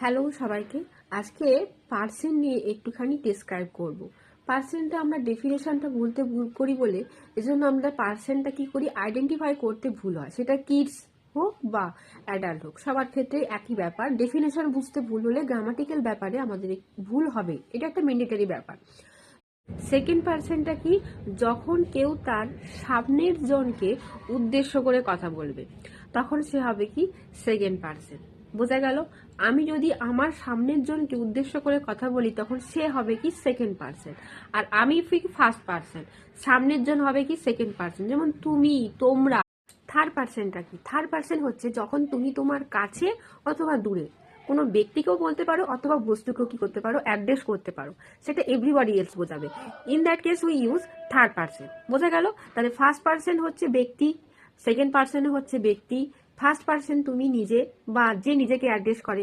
Hello সবাইকে। আজকে percent নিয়ে একটুখানি ডিসক্রাইব করব। পার্সেন্টটা আমরা ডেফিনেশনটা বলতে ভুল করি বলে এজন্য আমরা পার্সেন্টটা কি করি আইডেন্টিফাই করতে ভুল হয়, সেটা কিডস হোক বা অ্যাডাল্ট হোক, সবার ক্ষেত্রে একই ব্যাপার। ডেফিনেশন বুঝতে ভুল হলে গ্রামাটিক্যাল ব্যাপারে আমাদের ভুল হবে, এটা একটা ম্যান্ডেটরি ব্যাপার। সেকেন্ড পার্সনটা কি, যখন কেউ তার সামনের জনকে উদ্দেশ্য করে কথা বলবে তখন সে হবে কি সেকেন্ড পার্সন। বোঝা গেল? আমি যদি আমার সামনের জনকে উদ্দেশ্য করে কথা বলি তখন সে হবে কি সেকেন্ড পার্সন, আর আমি ফার্স্ট পার্সন। সামনের জন হবে কি সেকেন্ড পার্সন, যেমন তুমি, তোমরা। থার্ড পার্সনটা কি? থার্ড পার্সন হচ্ছে যখন তুমি তোমার কাছে অথবা দূরে কোনো ব্যক্তিকেও বলতে পারো অথবা বস্তুকেও কি করতে পারো, অ্যাড্রেস করতে পারো, সেটা এভরিবডি এলস বোঝাবে। In that case we use third person. বোঝা গেল? তাহলে ফার্স্ট পার্সন হচ্ছে ব্যক্তি, সেকেন্ড পার্সন হচ্ছে ব্যক্তি, ফার্স্ট পার্সন তুমি নিজে বা যে নিজেকে অ্যাড্রেস করে।